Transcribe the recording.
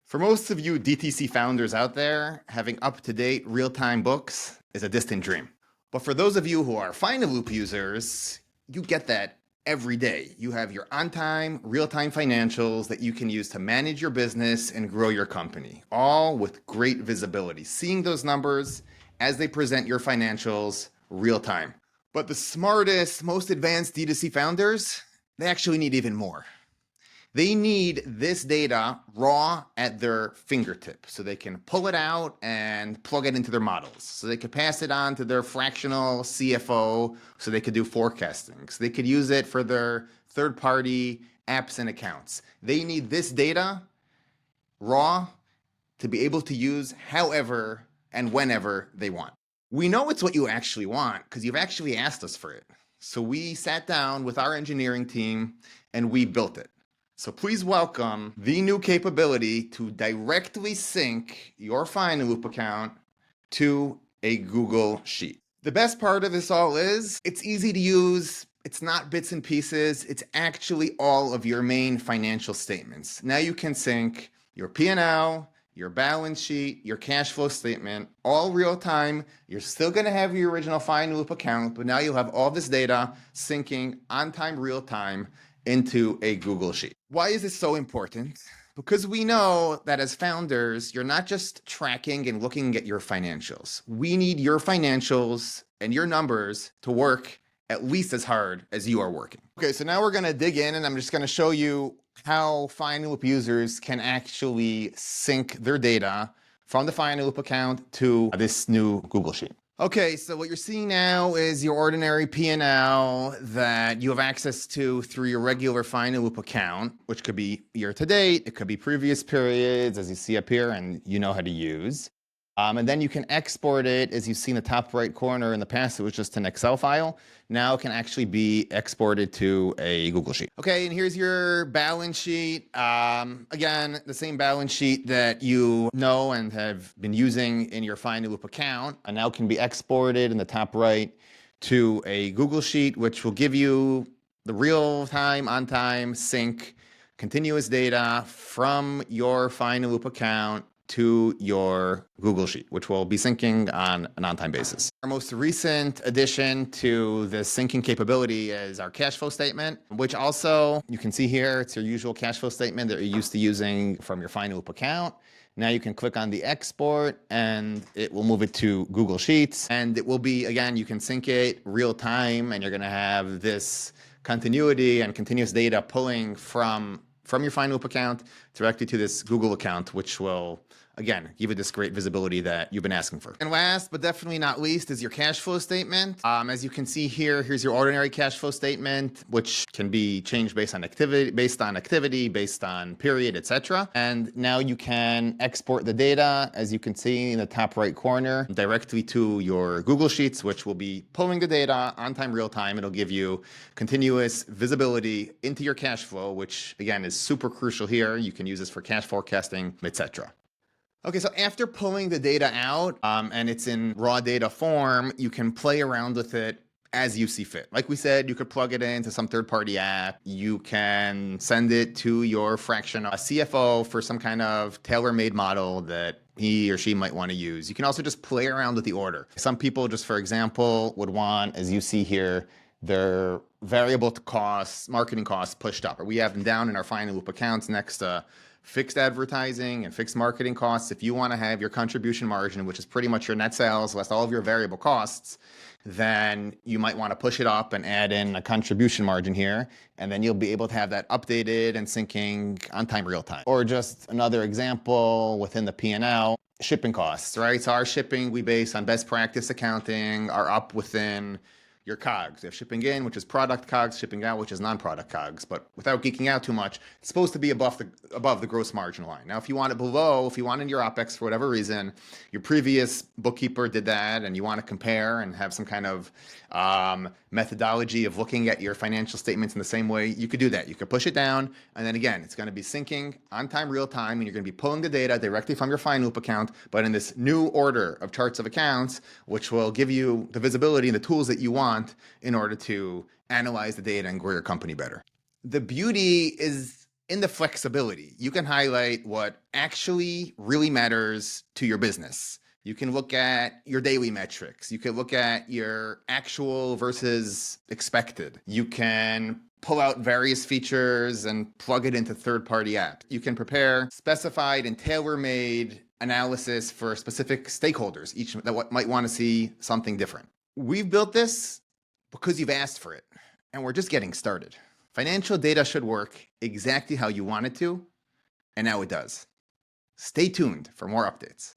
For most of you DTC founders out there, having up-to-date real-time books is a distant dream. But for those of you who are Finaloop users, you get that every day. You have your on-time, real-time financials that you can use to manage your business and grow your company, all with great visibility, seeing those numbers as they present your financials real-time. But the smartest, most advanced D2C founders, they actually need even more. They need this data raw at their fingertip so they can pull it out and plug it into their models. So they could pass it on to their fractional CFO so they could do forecasting. So they could use it for their third-party apps and accounts. They need this data raw to be able to use however and whenever they want. We know it's what you actually want because you've actually asked us for it. So we sat down with our engineering team and we built it. So please welcome the new capability to directly sync your Finaloop account to a Google Sheet. The best part of this all is it's easy to use. It's not bits and pieces. It's actually all of your main financial statements. Now you can sync your P&L, your balance sheet, your cash flow statement, all real time. You're still going to have your original Finaloop account, but now you'll have all this data syncing on time, real time into a Google Sheet. Why is this so important? Because we know that as founders, you're not just tracking and looking at your financials. We need your financials and your numbers to work at least as hard as you are working. Okay, so now we're gonna dig in and I'm just gonna show you how Finaloop users can actually sync their data from the Finaloop account to this new Google Sheet. Okay, so what you're seeing now is your ordinary P&L that you have access to through your regular Finaloop account, which could be year to date, it could be previous periods, as you see up here, and you know how to use. And then you can export it, as you see in the top right corner. In the past, it was just an Excel file. Now it can actually be exported to a Google Sheet. Okay, and here's your balance sheet. Again, the same balance sheet that you know and have been using in your Finaloop account, and now can be exported in the top right to a Google Sheet, which will give you the real-time, on-time sync, continuous data from your Finaloop account to your Google Sheet, which will be syncing on an on-time basis. Our most recent addition to the syncing capability is our cash flow statement, which also you can see here, it's your usual cash flow statement that you're used to using from your Finaloop account. Now you can click on the export and it will move it to Google Sheets, and it will be, again, you can sync it real time and you're gonna have this continuity and continuous data pulling from your Finaloop account directly to this Google account, which will, again, give you this great visibility that you've been asking for. And last, but definitely not least, is your cash flow statement. As you can see here, here's your ordinary cash flow statement, which can be changed based on activity, based on period, etc. And now you can export the data, as you can see in the top right corner, directly to your Google Sheets, which will be pulling the data on time, real time. It'll give you continuous visibility into your cash flow, which again is super crucial here. You can use this for cash forecasting, etc. Okay, so after pulling the data out and it's in raw data form, you can play around with it as you see fit. Like we said, you could plug it into some third-party app. You can send it to your fractional CFO for some kind of tailor-made model that he or she might want to use. You can also just play around with the order. Some people, just for example, would want, as you see here, their variable costs, marketing costs pushed up, or we have them down in our Finaloop accounts next to fixed advertising and fixed marketing costs. If you want to have your contribution margin, which is pretty much your net sales less all of your variable costs, then you might want to push it up and add in a contribution margin here, and then you'll be able to have that updated and syncing on time, real time. Or just another example within the P&L, shipping costs, right? So our shipping we base on best practice accounting are up within your COGS. You have shipping in, which is product COGS, shipping out, which is non-product COGS. But without geeking out too much, it's supposed to be above the gross margin line. Now, if you want it below, if you want it in your OpEx for whatever reason, your previous bookkeeper did that, and you want to compare and have some kind of methodology of looking at your financial statements in the same way, you could do that. You could push it down, and then again, it's going to be syncing on time, real time, and you're going to be pulling the data directly from your Finaloop account, but in this new order of charts of accounts, which will give you the visibility and the tools that you want in order to analyze the data and grow your company better. The beauty is In the flexibility, you can highlight what actually really matters to your business. You can look at your daily metrics. You can look at your actual versus expected. You can pull out various features and plug it into third-party apps. You can prepare specified and tailor-made analysis for specific stakeholders, each that might want to see something different. We've built this because you've asked for it, and we're just getting started. Financial data should work exactly how you want it to, and now it does. Stay tuned for more updates.